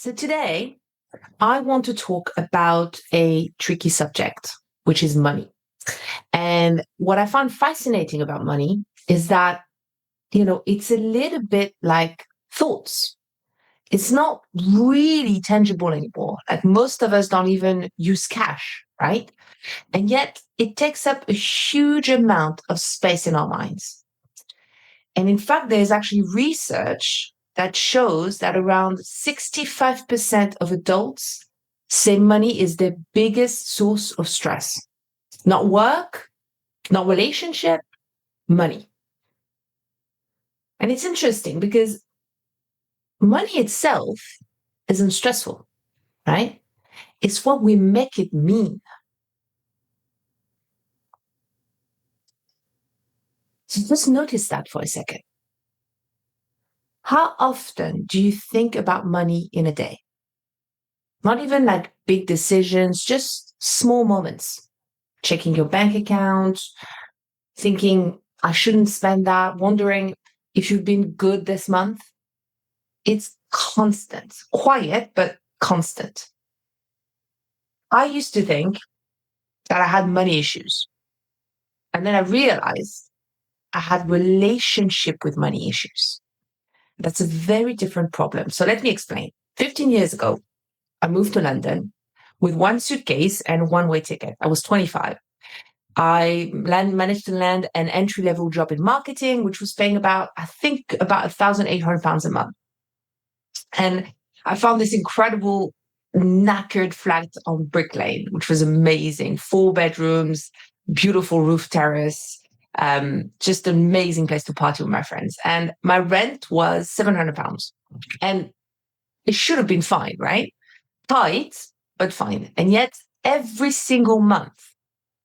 So today, I want to talk about a tricky subject, which is money. And what I find fascinating about money is that, it's a little bit like thoughts. It's not really tangible anymore. Like most of us don't even use cash, right? And yet it takes up a huge amount of space in our minds. And in fact, there's actually research that shows that around 65% of adults say money is their biggest source of stress. Not work, not relationship, money. And it's interesting because money itself isn't stressful, right? It's what we make it mean. So just notice that for a second. How often do you think about money in a day? Not even like big decisions, just small moments. Checking your bank account, thinking, I shouldn't spend that, wondering if you've been good this month. It's constant, quiet, but constant. I used to think that I had money issues. And then I realized I had relationship with money issues. That's a very different problem. So let me explain. 15 years ago, I moved to London with one suitcase and one-way ticket. I was 25. I managed to land an entry-level job in marketing, which was paying about £1,800 a month. And I found this incredible knackered flat on Brick Lane, which was amazing. 4 bedrooms, beautiful roof terrace, just an amazing place to party with my friends. And my rent was £700. And it should have been fine, right? Tight, but fine. And yet every single month,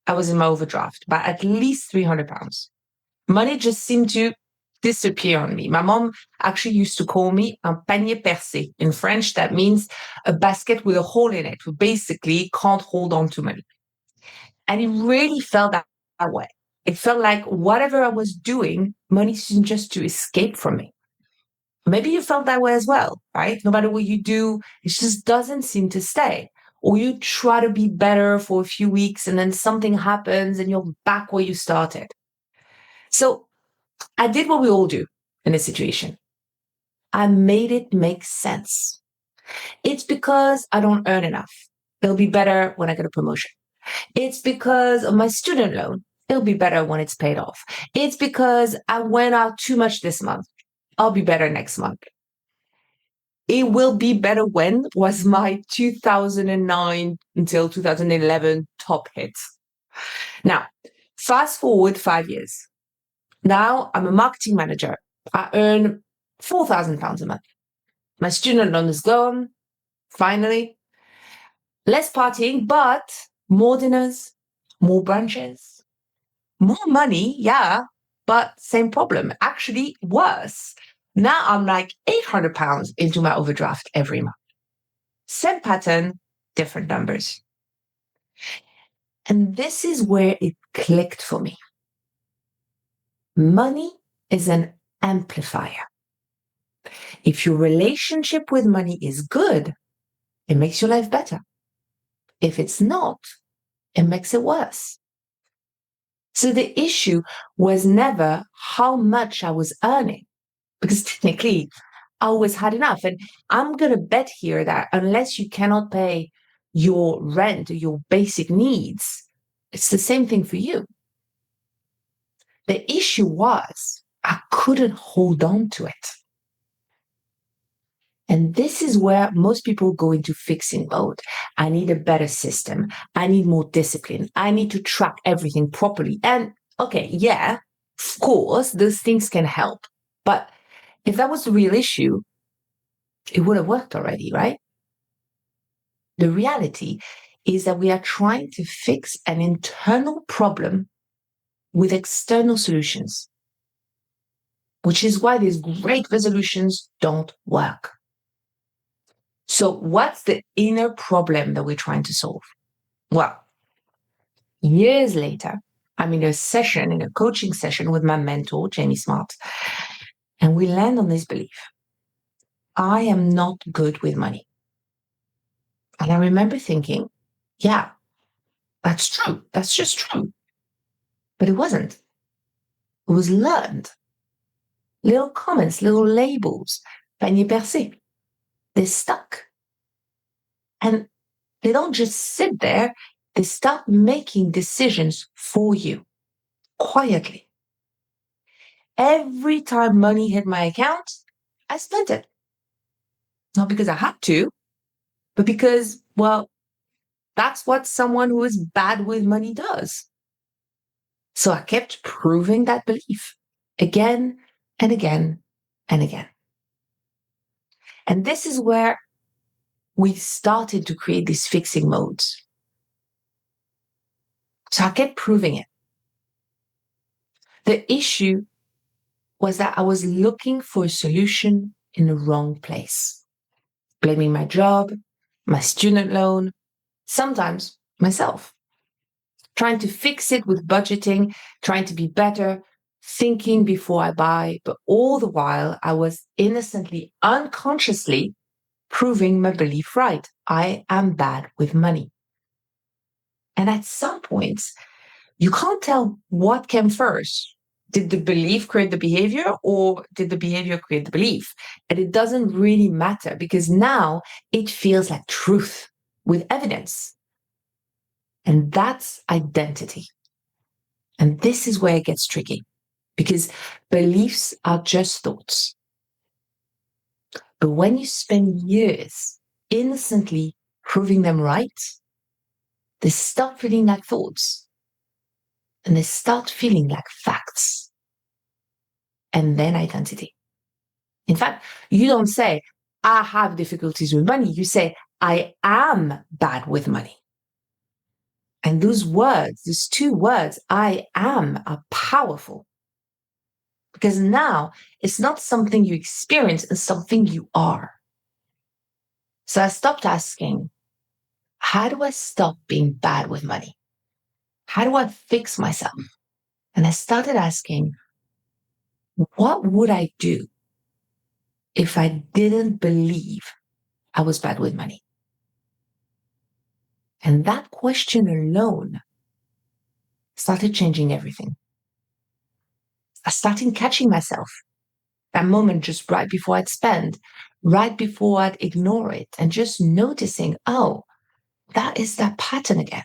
I was in my overdraft by at least £300. Money just seemed to disappear on me. My mom actually used to call me un panier percé. In French, that means a basket with a hole in it, who basically can't hold on to money. And it really felt that way. It felt like whatever I was doing, money seemed just to escape from me. Maybe you felt that way as well, right? No matter what you do, it just doesn't seem to stay. Or you try to be better for a few weeks and then something happens and you're back where you started. So I did what we all do in a situation. I made it make sense. It's because I don't earn enough. It'll be better when I get a promotion. It's because of my student loan. It'll be better when it's paid off. It's because I went out too much this month. I'll be better next month. It will be better when was my 2009 until 2011 top hit. Now, fast forward 5 years. Now I'm a marketing manager. I earn £4,000 a month. My student loan is gone. Finally, less partying, but more dinners, more brunches, more money. Yeah, but same problem. Actually, worse. Now I'm like £800 into my overdraft every month. Same pattern, different numbers. And this is where it clicked for me. Money is an amplifier. If your relationship with money is good, it makes your life better. If it's not, it makes it worse. So the issue was never how much I was earning, because technically I always had enough. And I'm going to bet here that unless you cannot pay your rent or your basic needs, it's the same thing for you. The issue was I couldn't hold on to it. And this is where most people go into fixing mode. I need a better system. I need more discipline. I need to track everything properly. And okay, yeah, of course, those things can help. But if that was the real issue, it would have worked already, right? The reality is that we are trying to fix an internal problem with external solutions, which is why these great resolutions don't work. So what's the inner problem that we're trying to solve? Well, years later, I'm in a coaching session with my mentor, Jamie Smart, and we land on this belief. I am not good with money. And I remember thinking, yeah, that's true. That's just true. But it wasn't. It was learned. Little comments, little labels, panier percé. They stuck. And they don't just sit there, they start making decisions for you quietly. Every time money hit my account, I spent it. Not because I had to, but because, well, that's what someone who is bad with money does. So I kept proving that belief again and again and again. And this is where we started to create these fixing modes. So I kept proving it. The issue was that I was looking for a solution in the wrong place, blaming my job, my student loan, sometimes myself, trying to fix it with budgeting, trying to be better, thinking before I buy, but all the while I was innocently, unconsciously proving my belief right. I am bad with money. And at some points, you can't tell what came first. Did the belief create the behavior or did the behavior create the belief? And it doesn't really matter because now it feels like truth with evidence. And that's identity. And this is where it gets tricky because beliefs are just thoughts. But when you spend years innocently proving them right, they stop feeling like thoughts and they start feeling like facts. And then identity. In fact, you don't say, I have difficulties with money. You say, I am bad with money. And those words, those two words, I am, are powerful. Because now it's not something you experience, it's something you are. So I stopped asking, how do I stop being bad with money? How do I fix myself? And I started asking, what would I do if I didn't believe I was bad with money? And that question alone started changing everything. I started catching myself. That moment just right before I'd spend, right before I'd ignore it, and just noticing, oh, that is that pattern again.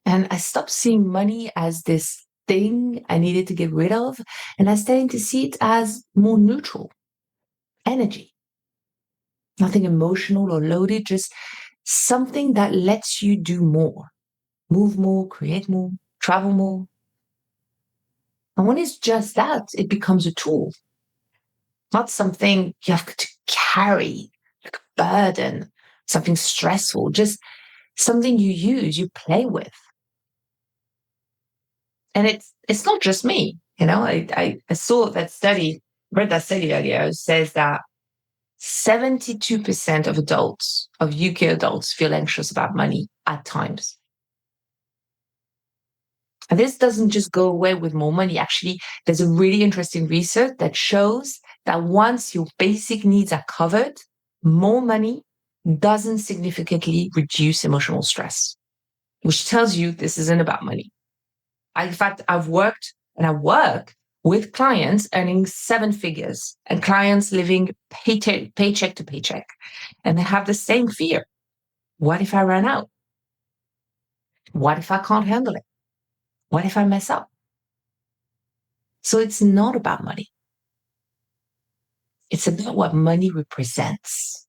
And I stopped seeing money as this thing I needed to get rid of, and I started to see it as more neutral energy. Nothing emotional or loaded, just something that lets you do more, move more, create more, travel more. And when it's just that, it becomes a tool, not something you have to carry, like a burden, something stressful, just something you use, you play with. And it's not just me, you know. I saw that study, read that study earlier, it says that 72% of adults, of UK adults, feel anxious about money at times. And this doesn't just go away with more money. Actually, there's a really interesting research that shows that once your basic needs are covered, more money doesn't significantly reduce emotional stress, which tells you this isn't about money. In fact, I work with clients earning 7 figures and clients living paycheck to paycheck. And they have the same fear. What if I run out? What if I can't handle it? What if I mess up? So it's not about money. It's about what money represents.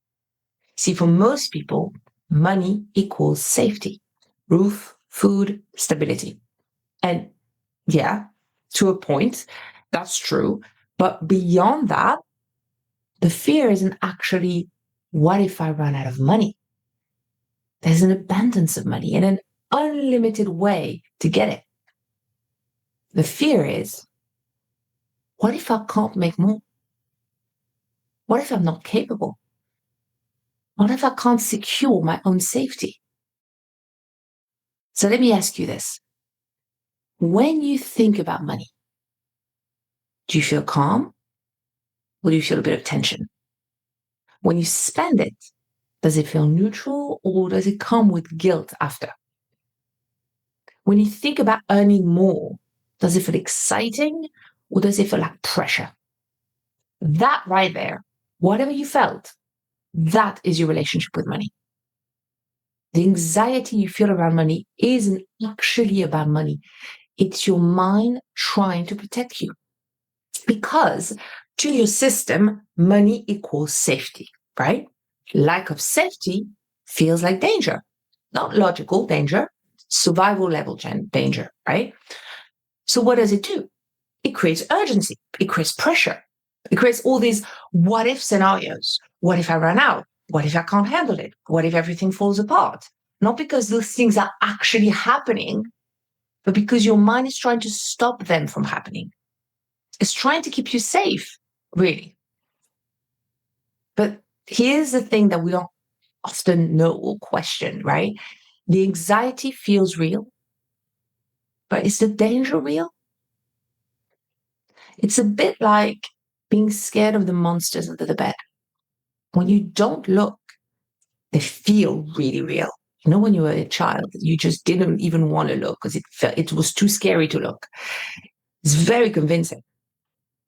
See, for most people, money equals safety, roof, food, stability. And yeah, to a point, that's true. But beyond that, the fear isn't actually, what if I run out of money? There's an abundance of money and an unlimited way to get it. The fear is, what if I can't make more? What if I'm not capable? What if I can't secure my own safety? So let me ask you this. When you think about money, do you feel calm or do you feel a bit of tension? When you spend it, Does it feel neutral or does it come with guilt after? When you think about earning more, does it feel exciting or does it feel like pressure? That right there, whatever you felt, that is your relationship with money. The anxiety you feel around money isn't actually about money. It's your mind trying to protect you. Because to your system, money equals safety, right? Lack of safety feels like danger, not logical danger, survival level danger, right? So what does it do? It creates urgency. It creates pressure. It creates all these what if scenarios. What if I run out? What if I can't handle it? What if everything falls apart? Not because those things are actually happening, but because your mind is trying to stop them from happening. It's trying to keep you safe, really. But here's the thing that we don't often know or question, right? The anxiety feels real, but is the danger real? It's a bit like being scared of the monsters under the bed. When you don't look, they feel really real. You know, when you were a child, you just didn't even want to look because it was too scary to look. It's very convincing.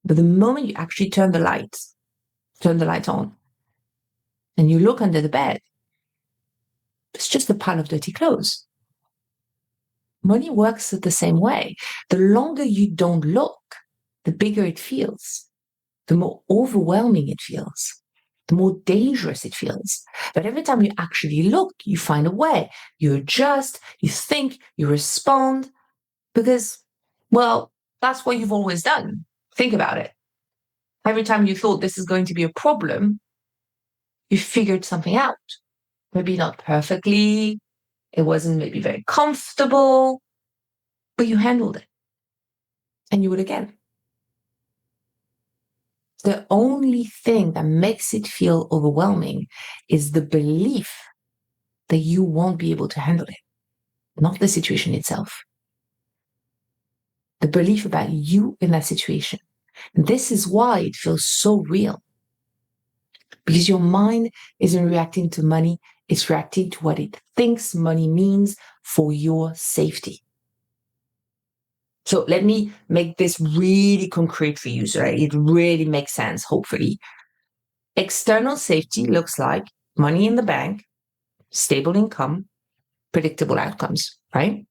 But the moment you actually turn the lights on, and you look under the bed, it's just a pile of dirty clothes. Money works the same way. The longer you don't look, the bigger it feels, the more overwhelming it feels, the more dangerous it feels. But every time you actually look, you find a way. You adjust, you think, you respond, because, well, that's what you've always done. Think about it. Every time you thought this is going to be a problem, you figured something out. Maybe not perfectly, it wasn't maybe very comfortable, but you handled it. And you would again. The only thing that makes it feel overwhelming is the belief that you won't be able to handle it, not the situation itself. The belief about you in that situation. This is why it feels so real. Because your mind isn't reacting to money, it's reacting to what it thinks money means for your safety. So let me make this really concrete for you so that it really makes sense, hopefully. External safety looks like money in the bank, stable income, predictable outcomes, right?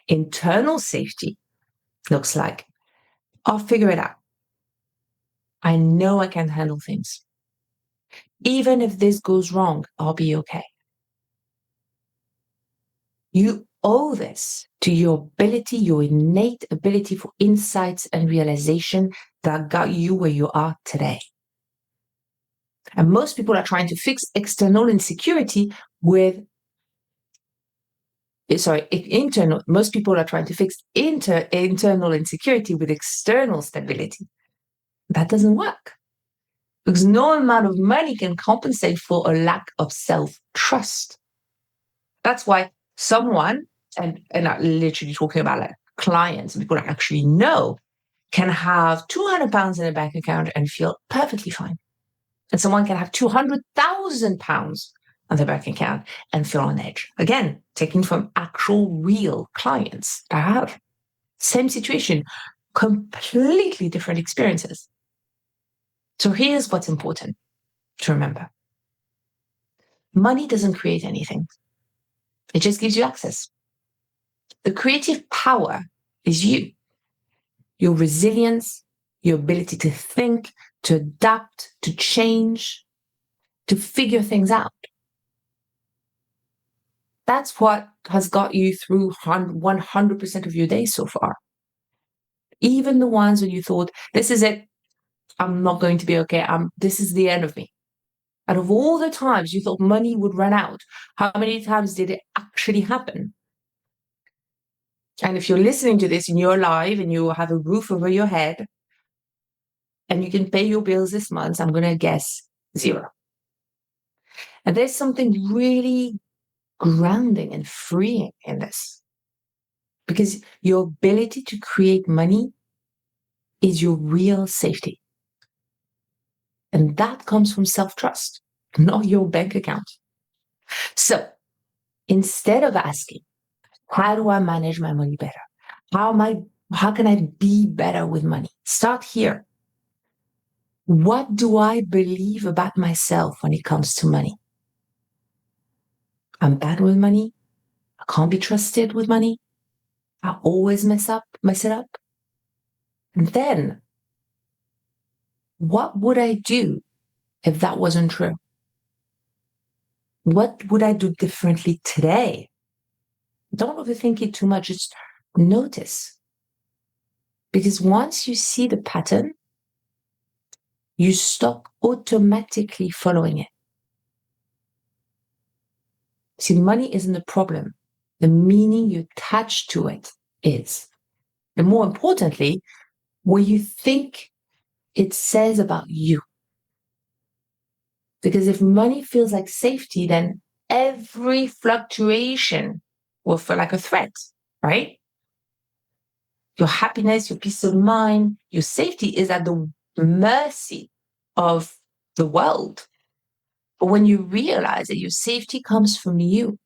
Internal safety looks like I'll figure it out. I know I can handle things. Even if this goes wrong, I'll be okay. You owe this to your ability, your innate ability for insights and realization that got you where you are today. And most people are trying to fix external insecurity with, internal, most people are trying to fix internal insecurity with external stability. That doesn't work because no amount of money can compensate for a lack of self-trust. That's why someone, and I'm literally talking about like clients, people that actually know, can have £200 in a bank account and feel perfectly fine. And someone can have £200,000 on their bank account and feel on edge. Again, taking from actual real clients that I have. Same situation, completely different experiences. So here's what's important to remember. Money doesn't create anything. It just gives you access. The creative power is you. Your resilience, your ability to think, to adapt, to change, to figure things out. That's what has got you through 100% of your days so far. Even the ones when you thought, this is it, I'm not going to be okay, this is the end of me. Out of all the times you thought money would run out, how many times did it actually happen? And if you're listening to this and you're alive and you have a roof over your head and you can pay your bills this month, I'm going to guess 0. And there's something really grounding and freeing in this. Because your ability to create money is your real safety. And that comes from self-trust. not your bank account. So instead of asking, how do I manage my money better? How can I be better with money? Start here. What do I believe about myself when it comes to money? I'm bad with money. I can't be trusted with money. I always mess it up. And then what would I do if that wasn't true? What would I do differently today? Don't overthink it too much. Just notice. Because once you see the pattern, you stop automatically following it. See, money isn't the problem. The meaning you attach to it is. And more importantly, what you think it says about you. Because if money feels like safety, then every fluctuation will feel like a threat, right? Your happiness, your peace of mind, your safety is at the mercy of the world. But when you realize that your safety comes from you,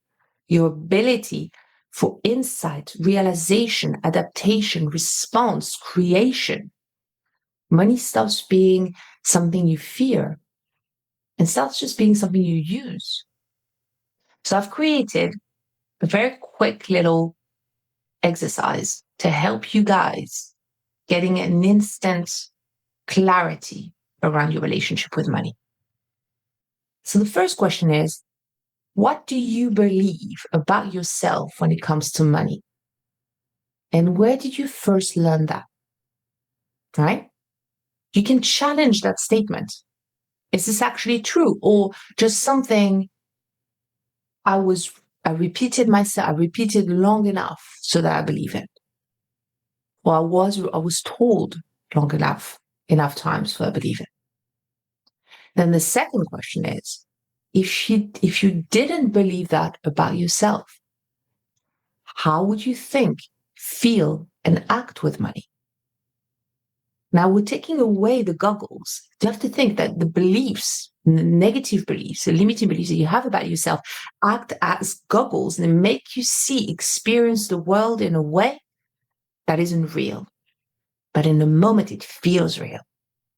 your ability for insight, realization, adaptation, response, creation, money stops being something you fear and starts just being something you use. So I've created a very quick little exercise to help you guys getting an instant clarity around your relationship with money. So the first question is, what do you believe about yourself when it comes to money? And where did you first learn that? Right? You can challenge that statement. Is this actually true? Or just something I repeated long enough so that I believe it. Or I was told long enough times so I believe it. Then the second question is, if you didn't believe that about yourself, how would you think, feel, and act with money? Now we're taking away the goggles. You have to think that the beliefs, the negative beliefs, the limiting beliefs that you have about yourself act as goggles and make you experience the world in a way that isn't real. But in the moment, it feels real.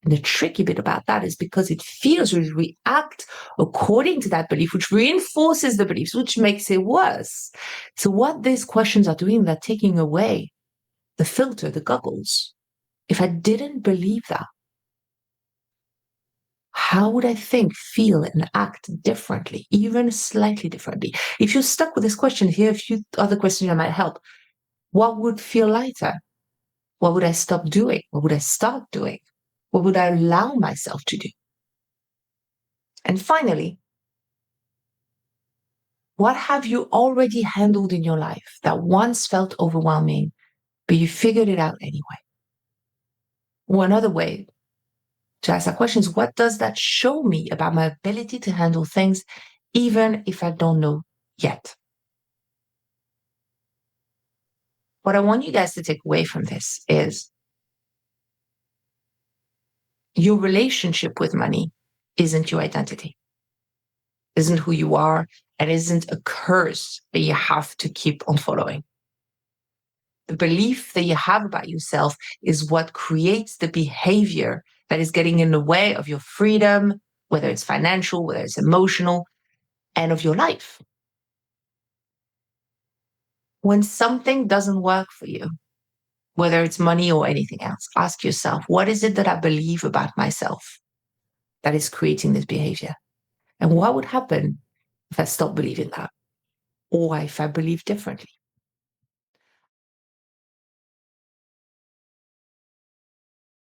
And the tricky bit about that is because it feels real, we react according to that belief, which reinforces the beliefs, which makes it worse. So what these questions are doing, they're taking away the filter, the goggles. If I didn't believe that, how would I think, feel, and act differently, even slightly differently? If you're stuck with this question, here are a few other questions that might help. What would feel lighter? What would I stop doing? What would I start doing? What would I allow myself to do? And finally, what have you already handled in your life that once felt overwhelming, but you figured it out anyway? Or another way to ask that question is, what does that show me about my ability to handle things, even if I don't know yet? What I want you guys to take away from this is your relationship with money isn't your identity, isn't who you are, and isn't a curse that you have to keep on following. The belief that you have about yourself is what creates the behavior that is getting in the way of your freedom, whether it's financial, whether it's emotional, and of your life. When something doesn't work for you, whether it's money or anything else, ask yourself, what is it that I believe about myself that is creating this behavior? And what would happen if I stopped believing that? Or if I believe differently?